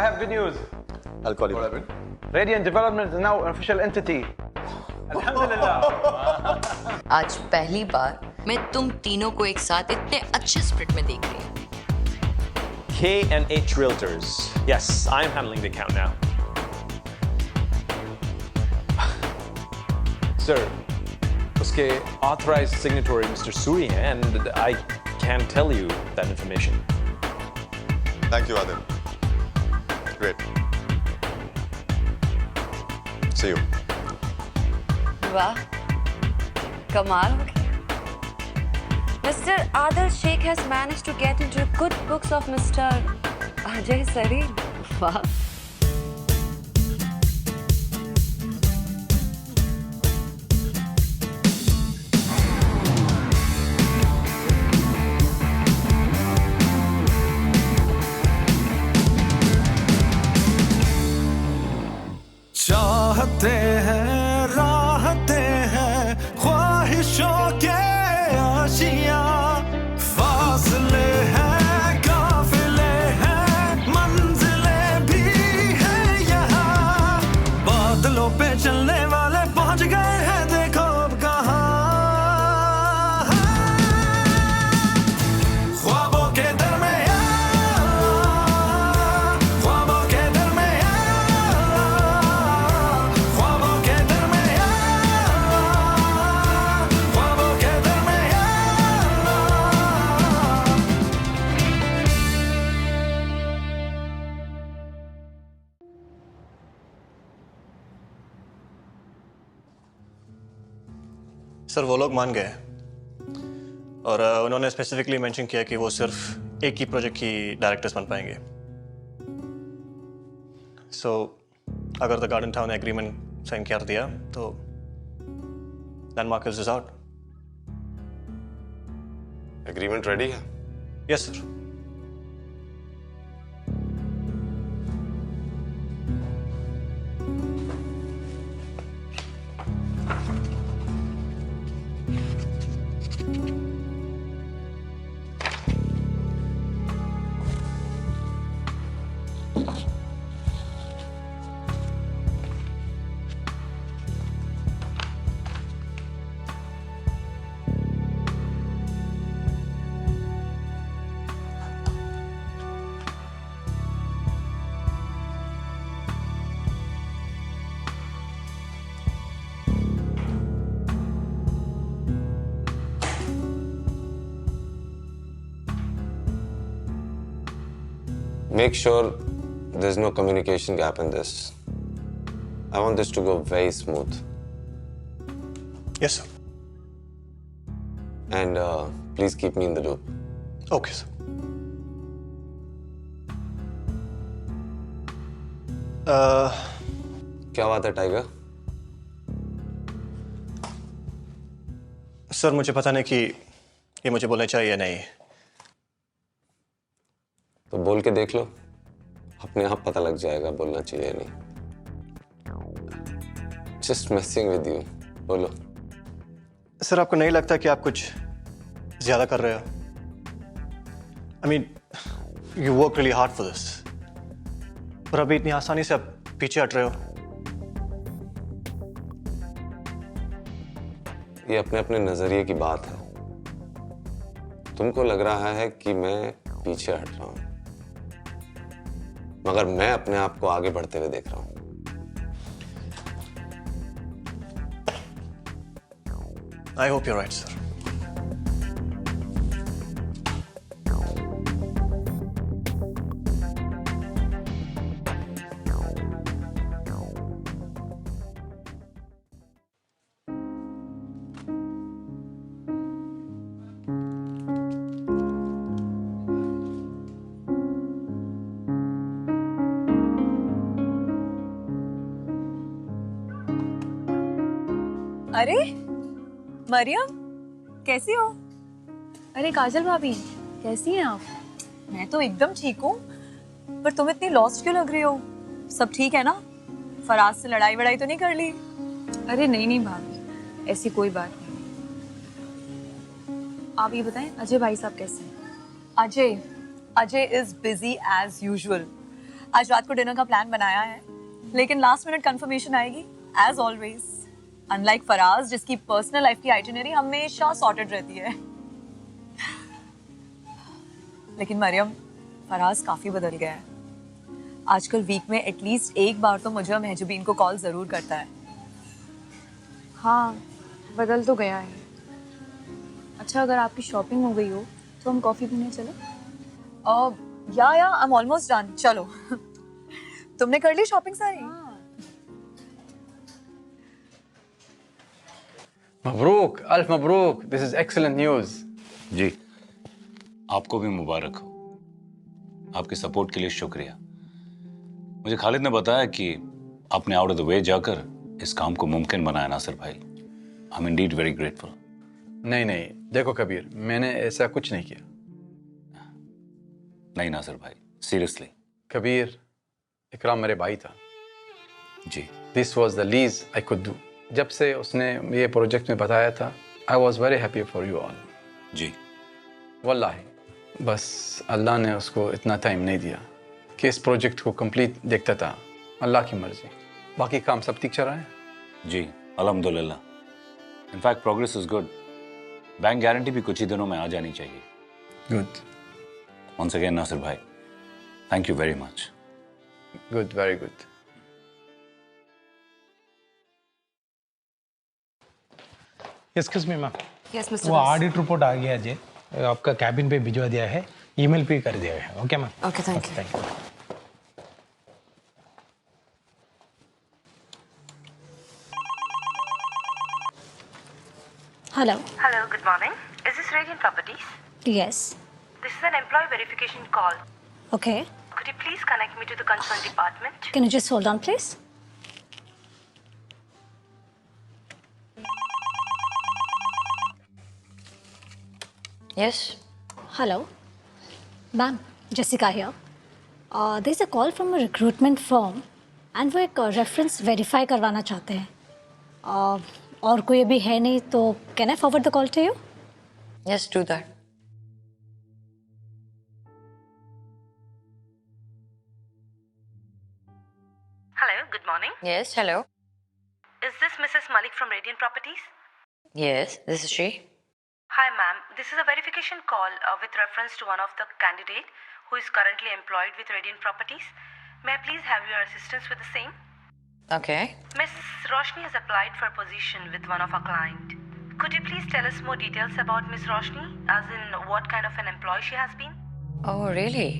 I have good news. I'll call you. Radiant Development is now an official entity. Alhamdulillah. आज पहली बार मैं तुम तीनों को एक साथ इतने अच्छे स्प्रिट में देख रही हूँ। K&H Realtors. Yes, I'm handling the account now. Sir, उसके authorized signatory Mr. Suri है, and I can't tell you that information. Thank you, Adil. Great. See you. वाह, कमाल हो गया। Mr. Adil Sheikh has managed to get into good books of Mr. Ajay Sareen. वाह। चाहते हैं राहते हैं ख्वाहिशों के आशियां, फासले हैं काफिले हैं मंजिलें भी हैं यहाँ, बादलों पे चलने वाले पहुंच गए हैं देखो अब कहाँ। ख्वाबों के दरमियां, ख्वाबों के दरमियां, ख्वाबों के दरमियां, ख्वाबों के दरमियां। सर वो लोग मान गए और उन्होंने स्पेसिफिकली मेंशन किया कि वो सिर्फ एक ही प्रोजेक्ट की डायरेक्टर्स बन पाएंगे। सो अगर द गार्डन टाउन ने एग्रीमेंट साइन कर दिया तो landmark is out. Agreement ready है? Yes sir. Make sure there's no communication gap in this. I want this to go very smooth. Yes sir. And please keep me in the loop. Okay sir. क्या बात है tiger? Sir मुझे पता नहीं कि ये मुझे बोलना चाहिए या नहीं। तो बोल के देख लो, अपने आप पता लग जाएगा बोलना चाहिए या नहीं। Just messing with you. बोलो। सर आपको नहीं लगता कि आप कुछ ज्यादा कर रहे हो? I mean, you work really hard for this. पर अभी इतनी आसानी से आप पीछे हट रहे हो। ये अपने अपने नजरिए की बात है। तुमको लग रहा है कि मैं पीछे हट रहा हूं, मगर मैं अपने आप को आगे बढ़ते हुए देख रहा हूं। I hope you're right, sir. अरे मरियम, कैसी हो? अरे काजल भाभी, कैसी हैं आप? मैं तो एकदम ठीक हूँ, पर तुम इतनी लॉस्ट क्यों लग रही हो? सब ठीक है ना? फराज से लड़ाई वड़ाई तो नहीं कर ली? अरे नहीं भाभी, ऐसी कोई बात नहीं। आप ये बताएं, अजय भाई साहब कैसे हैं? Ajay is busy as usual. आज रात को डिनर का प्लान बनाया है, लेकिन लास्ट मिनट कंफर्मेशन आएगी एज ऑलवेज। अनलाइक फराज जिसकी पर्सनल लाइफ की आइटिनरी हमेशा सॉर्टेड रहती है। लेकिन मरियम, फराज काफी बदल गया है। आजकल वीक में एटलीस्ट एक बार तो मुझे और महजूबीन को कॉल जरूर करता है। हाँ, बदल तो गया है। अच्छा, अगर आपकी शॉपिंग हो गई हो तो हम कॉफी पीने चले? या आई एम ऑलमोस्ट डन। चलो। तुमने कर ली शॉपिंग सारी? Mabrook, अल्फ Mabrook, this is excellent news. जी, आपको भी मुबारक हो। आपके सपोर्ट के लिए शुक्रिया। मुझे खालिद ने बताया कि आपने आउट ऑफ द वे जाकर इस काम को मुमकिन बनाया नासिर भाई। I am Indeed very grateful. नहीं नहीं, देखो कबीर, मैंने ऐसा कुछ नहीं किया। नहीं नासिर भाई, सीरियसली। कबीर, इकराम मेरे भाई था। जी, this was the least I could do. जब से उसने ये प्रोजेक्ट में बताया था, I was very happy for you all. जी, वल्लाही, बस अल्लाह ने उसको इतना टाइम नहीं दिया कि इस प्रोजेक्ट को कंप्लीट देखता था। अल्लाह की मर्जी। बाकी काम सब ठीक चल रहा है? जी, अल्हम्दुलिल्लाह। In fact progress is good. Bank guarantee भी कुछ ही दिनों में आ जानी चाहिए। गुड वंस अगेन नासिर भाई, thank you very much. Good, very good. Excuse me ma'am, yes mister वो ऑडिट रिपोर्ट आ गया अजय, आपका कैबिन पे भिजवा दिया है, ईमेल पे कर दिया है। Okay ma'am. Okay, thank you. Thank you. Hello. Hello, good morning. Is this Radiant Properties? Yes. This is an employee verification call. Okay. Could you please connect me to the concerned department? Can you just hold on, please? Yes. Hello. Ma'am, Jessica here. There's a call from a recruitment firm and वो एक reference verify करवाना चाहते हैं। और कोई अभी है नहीं तो can I forward the call to you? Yes, do that. Hello, good morning. Yes, hello. Is this Mrs. Malik from Radiant Properties? Yes, this is she. Hi, ma'am. This is a verification call with reference to one of the candidate who is currently employed with Radiant Properties. May I please have your assistance with the same? Okay. Miss Roshni has applied for a position with one of our client. Could you please tell us more details about Miss Roshni, as in what kind of an employee she has been? Oh, really?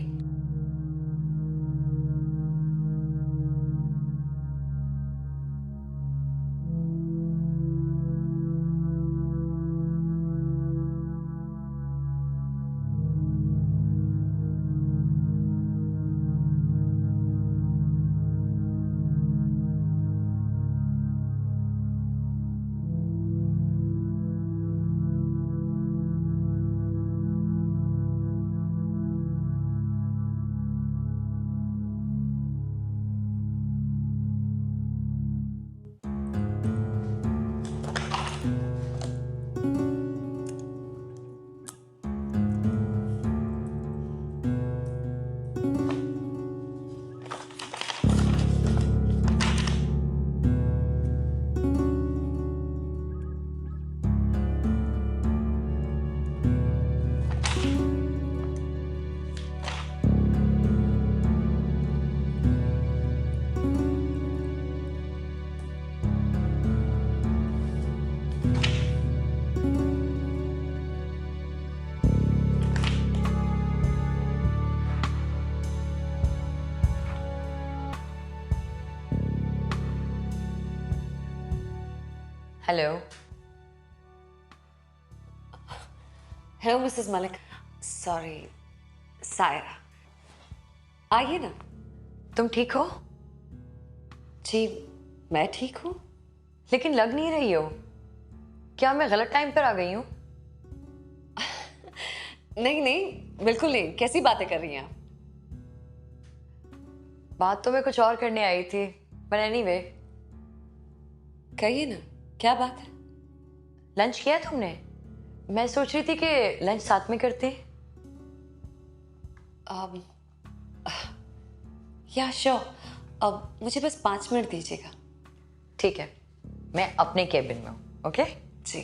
Hello. Hello Mrs Malik. Sorry, Saira. आइए ना। तुम ठीक हो? जी, मैं ठीक हूँ। लेकिन लग नहीं रही हो। क्या मैं गलत टाइम पर आ गई हूँ? नहीं नहीं, बिल्कुल नहीं। कैसी बातें कर रही हैं आप? बात तो मैं कुछ और करने आई थी, पर एनीवे। कहिए ना, क्या बात है? लंच किया तुमने? मैं सोच रही थी कि लंच साथ में करते। या श्योर, अब मुझे बस 5 मिनट दीजिएगा। ठीक है, मैं अपने केबिन में हूँ। Okay ji.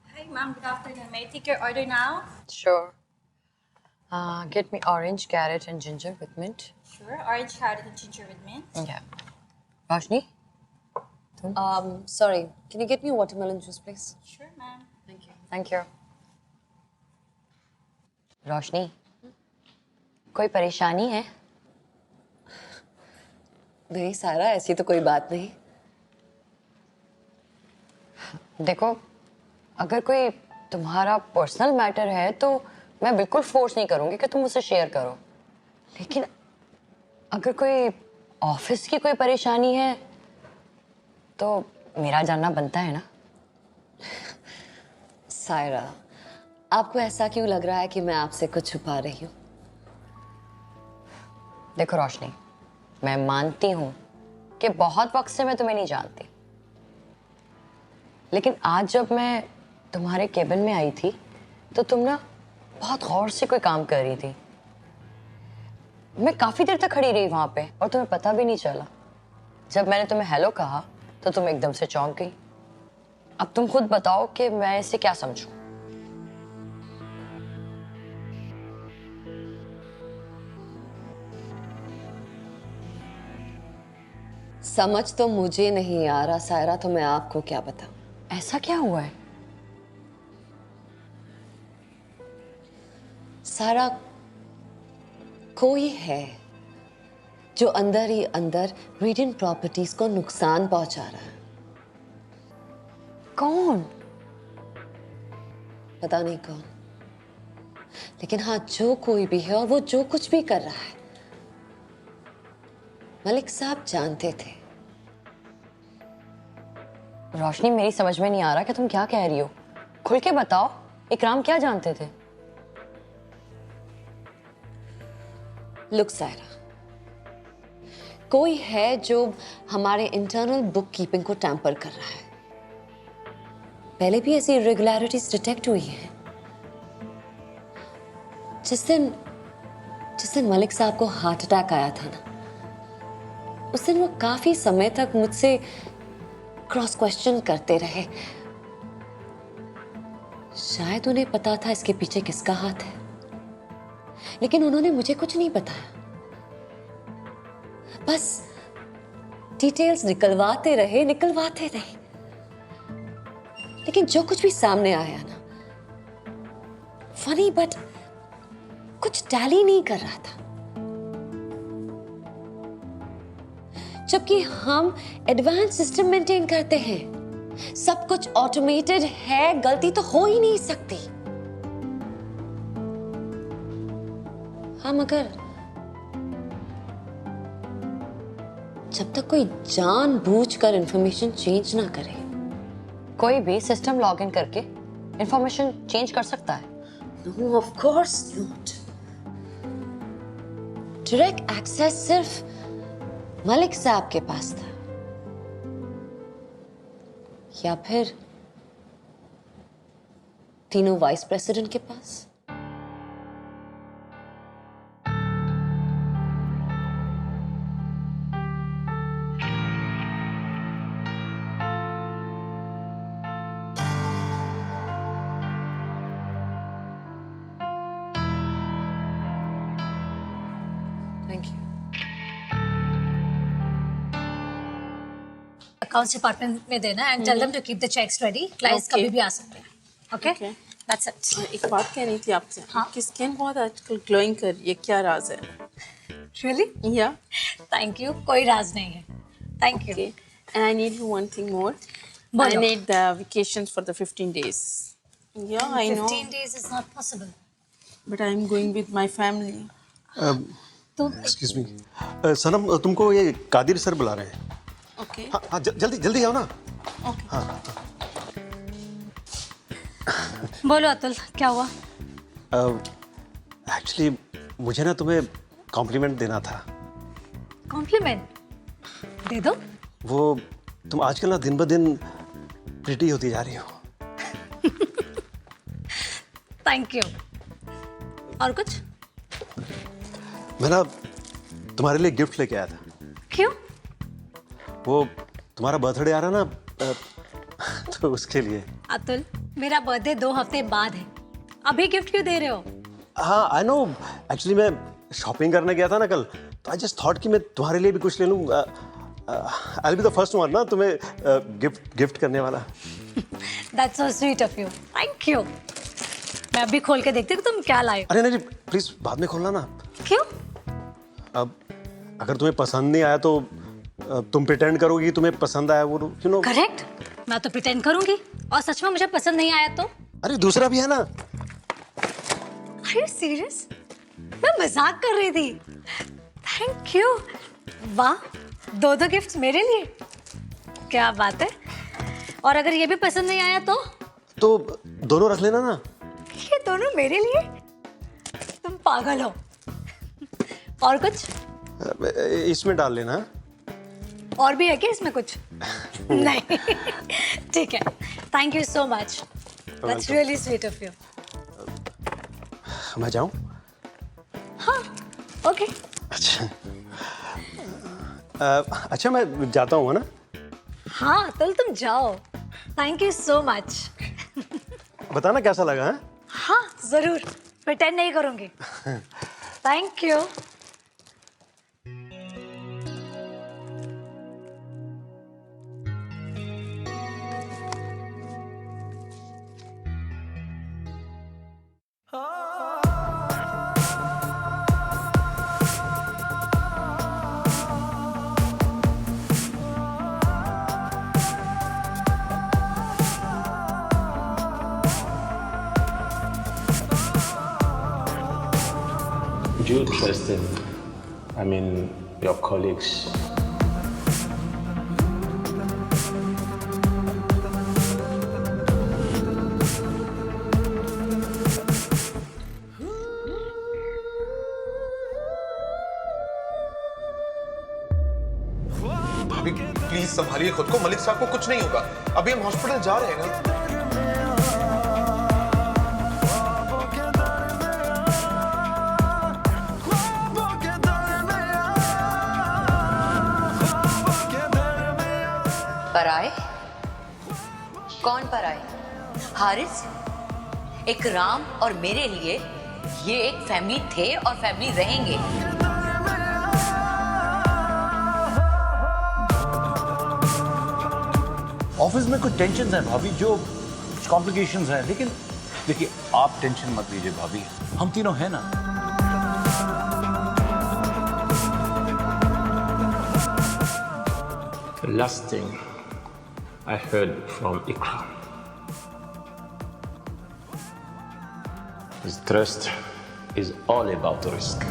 Hi, ma'am. Good afternoon. May I take your order now? Sure. Get me orange, carrot and ginger with mint. Sure. Orange, carrot, and ginger with mint. Yeah. Roshni? Sorry, can you get me watermelon juice, please? Sure, ma'am. Thank you. Thank you. रोशनी, कोई परेशानी है? नहीं सारा, ऐसी तो कोई बात नहीं। देखो, अगर कोई तुम्हारा पर्सनल मैटर है तो मैं बिल्कुल फोर्स नहीं करूंगी कि तुम मुझसे शेयर करो, लेकिन अगर कोई ऑफिस की कोई परेशानी है तो मेरा जानना बनता है ना। सायरा, आपको ऐसा क्यों लग रहा है कि मैं आपसे कुछ छुपा रही हूँ? देखो रोशनी, मैं मानती हूँ कि बहुत वक्त से मैं तुम्हें नहीं जानती, लेकिन आज जब मैं तुम्हारे केबिन में आई थी तो तुम ना बहुत गौर से कोई काम कर रही थी। मैं काफी देर तक खड़ी रही वहां पे और तुम्हें पता भी नहीं चला। जब मैंने तुम्हें हेलो कहा तो तुम एकदम से चौंक गई। अब तुम खुद बताओ कि मैं इसे क्या समझूं। समझ तो मुझे नहीं आ रहा सायरा, तो मैं आपको क्या बताऊं। ऐसा क्या हुआ है? सारा, कोई है जो अंदर ही अंदर रेडिएंट प्रॉपर्टीज को नुकसान पहुंचा रहा है। कौन? पता नहीं कौन, लेकिन हाँ, जो कोई भी है और वो जो कुछ भी कर रहा है, मलिक साहब जानते थे। रोशनी, मेरी समझ में नहीं आ रहा कि तुम क्या कह रही हो। खुल के बताओ, इकराम क्या जानते थे? लुक सायरा, कोई है जो हमारे इंटरनल बुक कीपिंग को टैंपर कर रहा है। पहले भी ऐसी इरेगुलरिटीज डिटेक्ट हुई है। जिस दिन मलिक साहब को हार्ट अटैक आया था ना, उस दिन वो काफी समय तक मुझसे क्रॉस क्वेश्चन करते रहे। शायद उन्हें पता था इसके पीछे किसका हाथ है, लेकिन उन्होंने मुझे कुछ नहीं बताया। बस डिटेल्स निकलवाते रहे। लेकिन जो कुछ भी सामने आया ना, फनी बट कुछ टैली नहीं कर रहा था। जबकि हम एडवांस सिस्टम मेंटेन करते हैं, सब कुछ ऑटोमेटेड है, गलती तो हो ही नहीं सकती। हम अगर जब तक कोई जानबूझकर इंफॉर्मेशन चेंज ना करे, कोई भी सिस्टम लॉगिन करके इंफॉर्मेशन चेंज कर सकता है। No, of course not. Direct access सिर्फ मलिक साहब के पास था, या फिर तीनों वाइस प्रेसिडेंट के पास। अकाउंट्स डिपार्टमेंट में देना and tell them to keep the cheques ready. Clients कभी भी आ सकते हैं। Okay, that's it. एक बात कहनी थी आपसे। आपकी स्किन बहुत आजकल ग्लोइंग कर रही है, क्या राज है? रियली? या थैंक यू। कोई राज नहीं है। Thank you. And I need you one thing more. I need the vacations for the 15 days. Yeah, I know. 15 days is not possible. But I'm going with my family. Excuse me Sanam, तुमको ये Qadir sir बुला रहे हैं। Okay. हाँ हाँ, जल्दी जल्दी आओ ना। Okay. हाँ। बोलो अतुल, क्या हुआ? एक्चुअली मुझे ना तुम्हें कॉम्प्लीमेंट देना था। कॉम्प्लीमेंट दे दो। वो तुम आजकल ना दिन ब दिन प्रिटी होती जा रही हो। Thank you. और कुछ? मैं ना तुम्हारे लिए गिफ्ट लेके आया था। क्यों? वो तुम्हारा बर्थडे आ रहा ना, तो उसके लिए। अतुल, मेरा बर्थडे 2 हफ्ते बाद है, अभी गिफ्ट क्यों दे रहे हो? हाँ आई नो, एक्चुअली मैं शॉपिंग करने गया था ना कल, तो आई जस्ट थॉट कि मैं तुम्हारे लिए भी कुछ ले लूँ। I will be the first one ना तुम्हें गिफ्ट करने वाला। That's so sweet of you. Thank you. मैं अभी खोल के देखती हूँ तुम क्या लाए हो। अरे नहीं प्लीज बाद में खोलना ना। क्यों? अब अगर तुम्हें पसंद नहीं आया तो तुम प्रिटेंड करोगी तुम्हें पसंद आया, वो यू नो। करेक्ट, मैं तो प्रिटेंड करूंगी, और सच में मुझे पसंद नहीं आया तो? अरे दूसरा भी है ना। Are you serious? मैं मजाक कर रही थी। Thank you. वाह, 2 गिफ्ट्स मेरे लिए, क्या बात है। और अगर ये भी पसंद नहीं आया तो दोनों रख लेना ना। ये दोनों मेरे लिए? तुम पागल हो। और कुछ? इसमें डाल लेना। और भी है क्या इसमें कुछ? नहीं, ठीक है। Thank you so much, that's really sweet of you. मैं जाऊं? हाँ, ओके। अच्छा मैं जाता हूँ ना। हाँ तुम जाओ। Thank you so much. बताना कैसा लगा है? हाँ जरूर, प्रिटेंड नहीं करूंगी। Thank you. Do you trust him? I mean, your colleagues? भाभी प्लीज संभालिए खुद को, मलिक साहब को कुछ नहीं होगा, अभी हम हॉस्पिटल जा रहे हैं ना। पराए? कौन पराए? हारिस? इकराम और मेरे लिए ये एक फैमिली थे और फैमिली रहेंगे। ऑफिस में कुछ टेंशन है भाभी, जो कुछ कॉम्प्लिकेशंस हैं, लेकिन देखिए आप टेंशन मत लीजिए भाभी, हम तीनों हैं ना। The last thing I heard from Ikram is trust is all about risk.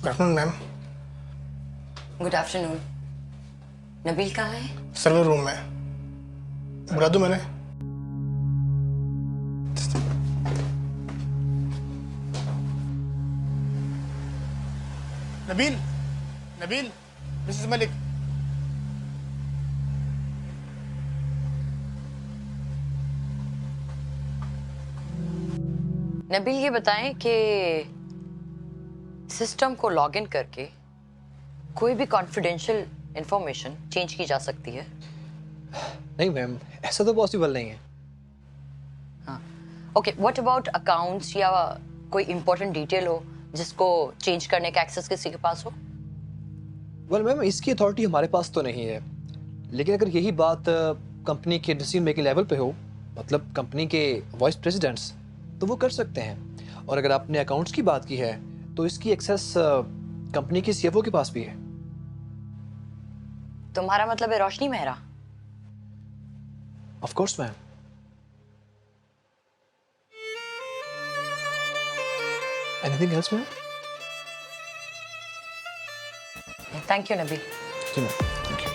Good afternoon ma'am. Good afternoon. Nabeel कहाँ है? सर्वर रूम में। बुला दूं मैंने? नबील, नबील, मिसेस मलिक। नबील ये बताएं कि सिस्टम को लॉगिन करके कोई भी कॉन्फिडेंशियल इंफॉर्मेशन चेंज की जा सकती है? नहीं मैम, ऐसा तो पॉसिबल नहीं है। हाँ, ओके। व्हाट अबाउट अकाउंट्स या कोई इंपॉर्टेंट डिटेल हो जिसको चेंज करने का एक्सेस किसी के पास हो? वेल मैम, इसकी अथॉरिटी हमारे पास तो नहीं है, लेकिन अगर यही बात कंपनी के डिसीजन मेकिंग लेवल पे हो, मतलब कंपनी के वाइस प्रेसिडेंट्स, तो वो कर सकते हैं। और अगर आपने अकाउंट्स की बात की है तो इसकी एक्सेस कंपनी के सीएफओ के पास भी है। तुम्हारा मतलब है Roshni Mehra? Of course ma'am. Anything else ma'am? Thank you Nabeel. जी मैम, थैंक यू।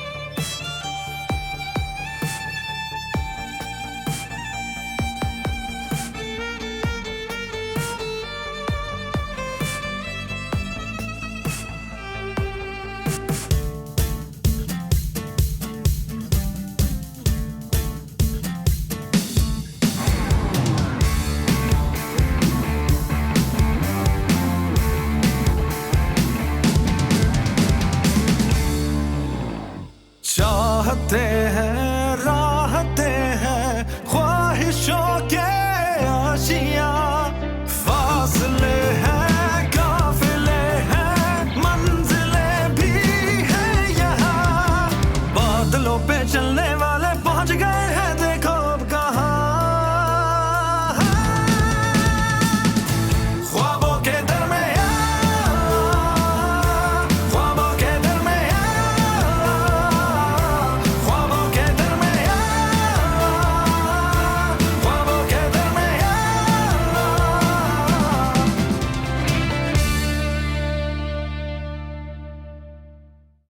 चाहते हैं